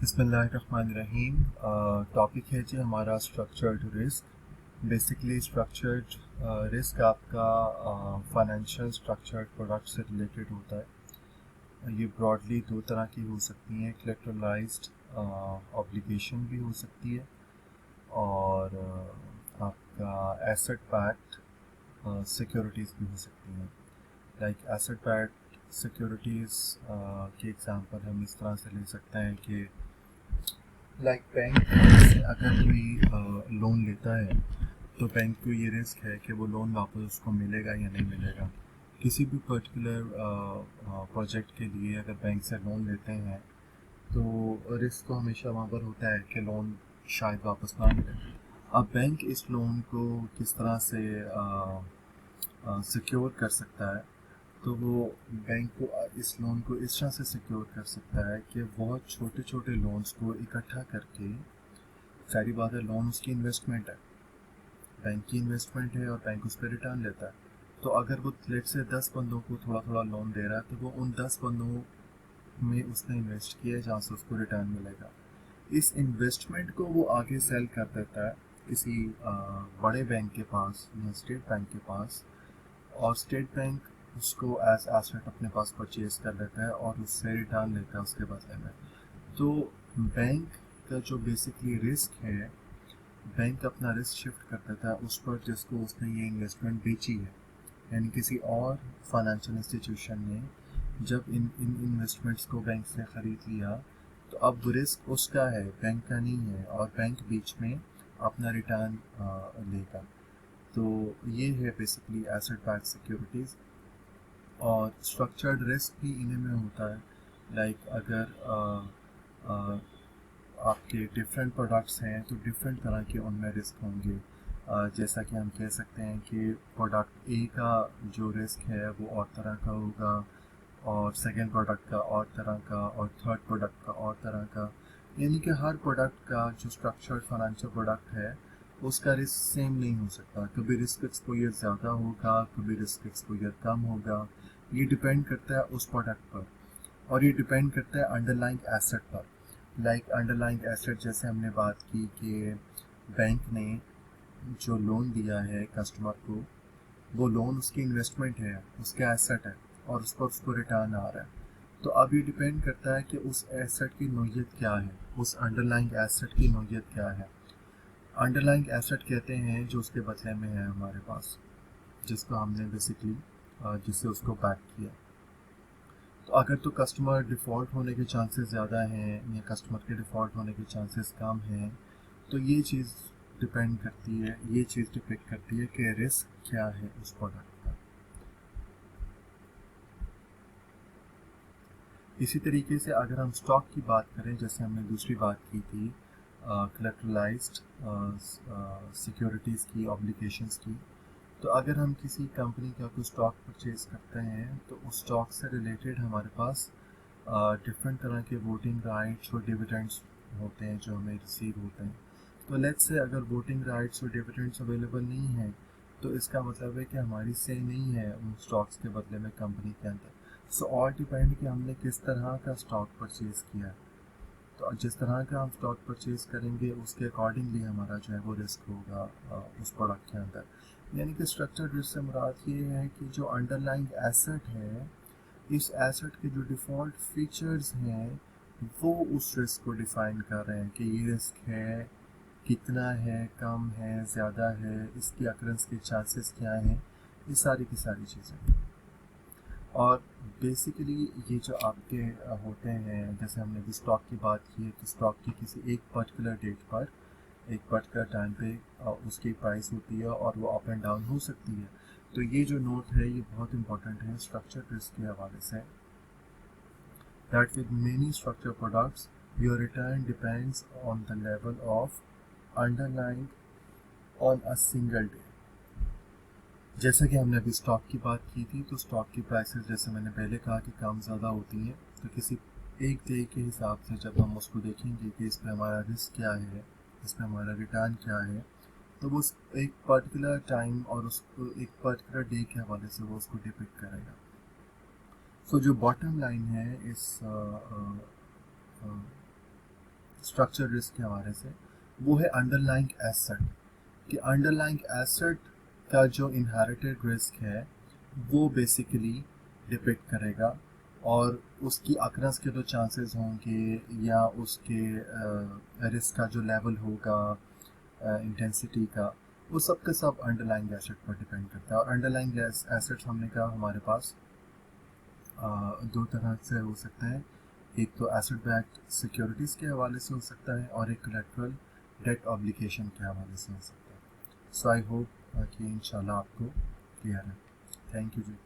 बिस्मिल्लाहिर्रहमानिर्रहीम। टॉपिक है जी हमारा structured risk. Basically structured risk आपका फाइनेंशियल स्ट्रक्चर्ड प्रोडक्ट से रिलेटेड होता है। ये ब्रॉडली दो तरह की हो सकती हैं, कोलैटरलाइज्ड ऑब्लिगेशन भी हो सकती है और आपका एसेट बैक्ड सिक्योरिटीज़ भी हो सकती हैं। लाइक एसेट बैक्ड सिक्योरिटीज़ के एग्जांपल हम इस तरह से ले सकते हैं कि लाइक बैंक से अगर कोई लोन लेता है तो बैंक को ये रिस्क है कि वो लोन वापस उसको मिलेगा या नहीं मिलेगा। किसी भी पर्टिकुलर प्रोजेक्ट के लिए अगर बैंक से लोन लेते हैं तो रिस्क तो हमेशा वहाँ पर होता है कि लोन शायद वापस ना मिले। अब बैंक इस लोन को किस तरह से सिक्योर कर सकता है, तो वो बैंक को इस लोन को इस तरह से सिक्योर कर सकता है कि बहुत छोटे छोटे लोन्स को इकट्ठा करके, सारी बात है लोन उसकी इन्वेस्टमेंट है, बैंक की इन्वेस्टमेंट है और बैंक उस पर रिटर्न लेता है। तो अगर वो लेट से 10 बंदों को थोड़ा थोड़ा लोन दे रहा है तो वो उन 10 बंदों में उसने इन्वेस्ट किया है जहाँ से उसको रिटर्न मिलेगा। इस इन्वेस्टमेंट को वो आगे सेल कर देता है किसी बड़े बैंक के पास या स्टेट बैंक के पास, और स्टेट बैंक उसको एज एसेट अपने पास परचेज कर लेता है और उससे रिटर्न लेता है उसके बदले में। तो बैंक का जो बेसिकली रिस्क है, बैंक अपना रिस्क शिफ्ट कर देता है उस पर जिसको उसने ये इन्वेस्टमेंट बेची है, यानी किसी और फाइनेंशियल इंस्टीट्यूशन ने जब इन इन्वेस्टमेंट्स को बैंक से ख़रीद लिया तो अब रिस्क उसका है, बैंक का नहीं है, और बैंक बीच में अपना रिटर्न लेगा। तो ये है बेसिकली एसेट बैक्ड सिक्योरिटीज़। और स्ट्रक्चर्ड रिस्क भी इन्हीं में होता है। लाइक अगर आपके डिफरेंट प्रोडक्ट्स हैं तो डिफरेंट तरह के उनमें रिस्क होंगे। जैसा कि हम कह सकते हैं कि प्रोडक्ट ए का जो रिस्क है वो और तरह का होगा, और सेकेंड प्रोडक्ट का और तरह का, और थर्ड प्रोडक्ट का और तरह का। यानी कि हर प्रोडक्ट का जो स्ट्रक्चर्ड फाइनेंशियल प्रोडक्ट है उसका रिस्क सेम नहीं हो सकता। कभी रिस्क एक्सपोजर ज़्यादा होगा, कभी रिस्क एक्सपोजर कम होगा। ये डिपेंड करता है उस प्रोडक्ट पर, और ये डिपेंड करता है अंडरलाइंग एसेट पर। लाइक अंडरलाइंग एसेट जैसे हमने बात की कि बैंक ने जो लोन दिया है कस्टमर को, वो लोन उसकी इन्वेस्टमेंट है, उसका एसेट है, और उस पर उसको रिटर्न आ रहा है। तो अब ये डिपेंड करता है कि उस एसेट की नोयत क्या है, उस अंडरलाइंग एसेट की नोयत क्या है। अंडरलाइंग एसेट कहते हैं जो उसके बदले में है हमारे पास, जिसको हमने बेसिकली जिससे उसको बैक किया। तो अगर तो कस्टमर डिफ़ॉल्ट होने के चांसेस ज़्यादा हैं या कस्टमर के डिफ़ॉल्ट होने के चांसेस कम हैं, तो ये चीज़ डिपेंड करती है, ये चीज़ डिपेंड करती है कि रिस्क क्या है उस प्रोडक्ट का। इसी तरीके से अगर हम स्टॉक की बात करें, जैसे हमने दूसरी बात की थी कोलैटरलाइज्ड सिक्योरिटीज़ की, ऑब्लिगेशंस की, तो अगर हम किसी कंपनी का कोई स्टॉक परचेज करते हैं तो उस स्टॉक से रिलेटेड हमारे पास डिफरेंट तरह के वोटिंग राइट्स और डिविडेंड्स होते हैं जो हमें रिसीव होते हैं। तो लेट्स से अगर वोटिंग राइट्स और डिविडेंड्स अवेलेबल नहीं है तो इसका मतलब है कि हमारी से नहीं है उन स्टॉक्स के बदले में कंपनी के अंदर। सो ऑल डिपेंड कि हमने किस तरह का स्टॉक परचेज़ किया है। तो जिस तरह का हम स्टॉक परचेज़ करेंगे उसके अकॉर्डिंगली हमारा जो है वो रिस्क होगा उस प्रोडक्ट के अंदर। यानी कि स्ट्रक्चर्ड रिस्क से मुराद ये है कि जो अंडरलाइंग एसेट है, इस एसेट के जो डिफ़ॉल्ट फीचर्स हैं वो उस रिस्क को डिफ़ाइन कर रहे हैं कि ये रिस्क है, कितना है, कम है, ज़्यादा है, इसकी अकरेंस के चांसेस क्या हैं, ये सारी की सारी चीज़ें। और बेसिकली ये जो आपके होते हैं, जैसे हमने भी स्टॉक की बात की है कि स्टॉक की किसी एक पर्टिकुलर डेट पर, एक पर्टिकुलर टाइम पे उसकी प्राइस होती है और वो अप एंड डाउन हो सकती है। तो ये जो नोट है ये बहुत इंपॉर्टेंट है स्ट्रक्चर रिस्क के हवाले से, that with many structure products your return depends on the level of underlying on a single day. जैसा कि हमने अभी स्टॉक की बात की थी, तो स्टॉक की प्राइसेस जैसे मैंने पहले कहा कि कम ज़्यादा होती हैं, तो किसी एक डे के हिसाब से जब हम उसको देखेंगे कि इस पर हमारा रिस्क क्या है, इस पर हमारा रिटर्न क्या है, तो वो एक पर्टिकुलर टाइम और उसको एक पर्टिकुलर डे के हवाले से वो उसको डिपिक्ट करेगा। सो जो बॉटम लाइन है इस स्ट्रक्चर रिस्क के हवाले से, वो है अंडरलाइंग एसेट। कि अंडरलाइंग एसेट का जो इनहेरिटेड रिस्क है वो बेसिकली डिपिक्ट करेगा, और उसकी अक्रस के जो चांसेस होंगे या उसके रिस्क का जो लेवल होगा, इंटेंसिटी का, वो सब के सब अंडरलाइंग एसेट पर डिपेंड करता है। और अंडरलाइंग एसेट्स हमने कहा हमारे पास दो तरह से हो सकता है। एक तो एसेट बैक्ड सिक्योरिटीज़ के हवाले से हो सकता है, और एक कोलैटरल डेट ऑब्लिगेशन के हवाले से हो सकता है। सो आई होप कि इंशाल्लाह आपको क्लियर है। Thank you ji.